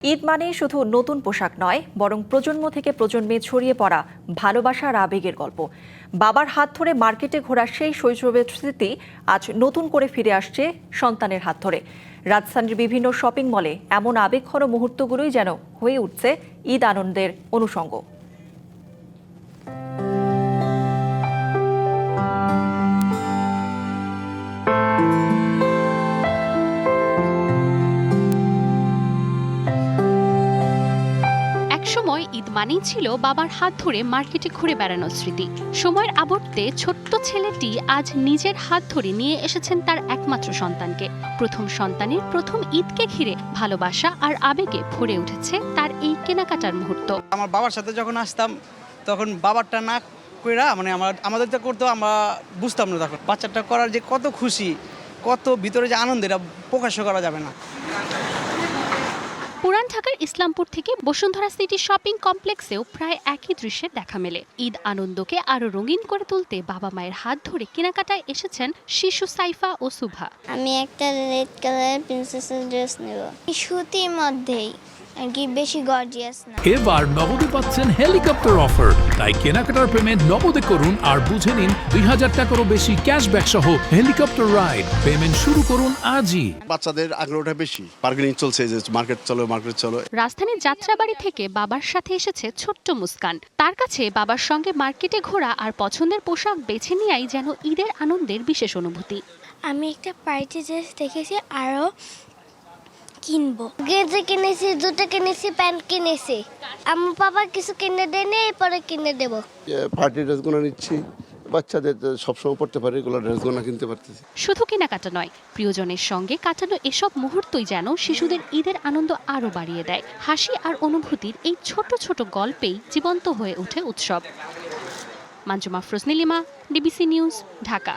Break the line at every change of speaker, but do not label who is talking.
ঈদ মানে শুধু নতুন পোশাক নয়, বরং প্রজন্ম থেকে প্রজন্মে ছড়িয়ে পড়া ভালোবাসা আর আবেগের গল্প। বাবার হাত ধরে মার্কেটে ঘোরা সেই শৈশবের স্মৃতি আজ নতুন করে ফিরে আসছে সন্তানের হাত ধরে। রাজধানীর বিভিন্ন শপিং মলে এমন আবেগঘন মুহূর্তগুলোই যেন হয়ে উঠছে ঈদ আনন্দের অনুষঙ্গ।
সময় ঈদ মানেই ছিল বাবার হাত ধরে মার্কেটে ঘুরে বেড়ানোর স্মৃতি। সময়ের আবর্তে ছোট্ট ছেলেটি আজ নিজের হাত ধরে নিয়ে এসেছেন তার একমাত্র সন্তানকে। প্রথম সন্তানের প্রথম ঈদকে ঘিরে ভালোবাসা আর আবেগে ভরে উঠেছে তার এই কেনাকাটার মুহূর্ত।
আমার বাবার সাথে যখন আসতাম তখন বাবারটা না কইরা আমাদের তো করতো, আমরা বুঝতাম না তখন বাচ্চাটা করার যে কত খুশি, কত ভিতরে যে আনন্দ, এটা প্রকাশ করা যাবে না।
পুরান ঢাকার ইসলামপুর থেকে বসুন্ধরা সিটি শপিং কমপ্লেক্সেও প্রায় একই দৃশ্যের দেখা মেলে। ঈদ আনন্দকে আরো রঙিন করে তুলতে বাবা মায়ের হাত ধরে কেনাকাটায় এসেছেন শিশু সাইফা ও সুভা।
আমি একটা রেড কালারের প্রিন্সেসের ড্রেস নেব, সুতির মধ্যেই আর কি, বেশি গর্জিয়াস না।
এবার নগদে পাচ্ছেন হেলিকপ্টার অফার, তাই কেনাকাটার পেমেন্ট নগদে করুন আর বুঝে নিন ২০০০ টাকারও বেশি ক্যাশব্যাক সহ হেলিকপ্টার রাইড। পেমেন্ট শুরু করুন আজই।
বাচ্চাদের আগ্রহটা বেশি, বার্গেনিং চলছে, যে মার্কেট চলো।
রাজধানীর যাত্রাবাড়ি থেকে বাবার সাথে এসেছে ছোট্ট মুস্কান। তার কাছে বাবার সঙ্গে মার্কেটে ঘোরা আর পছন্দের পোশাক বেছে নেওয়াই যেন ঈদের আনন্দের বিশেষ অনুভূতি।
আমি একটা পার্টি ড্রেস দেখেছি, আরও কিনবো। গেঞ্জি কিনেছি, জুতো কিনেছি, প্যান্ট কিনেছি। আমার বাবা কিছু কিনে দেয়নি, এরপরে কিনে দেবো।
পার্টি ড্রেসগুলো নিচ্ছি, বাচ্চাদের সবসময় পড়তে পারে এগুলো ড্রেসগুলো কিনতে পারতেছি।
শুধু কেনাকাটা নয়, প্রিয়জনের সঙ্গে কাটানো এসব মুহূর্তই যেন শিশুদের ঈদের আনন্দ আরো বাড়িয়ে দেয়। হাসি আর অনুভূতির এই ছোট ছোট গল্পেই জীবন্ত হয়ে ওঠে উৎসব। Manjuma Afroz Nilima, DBC news, Dhaka.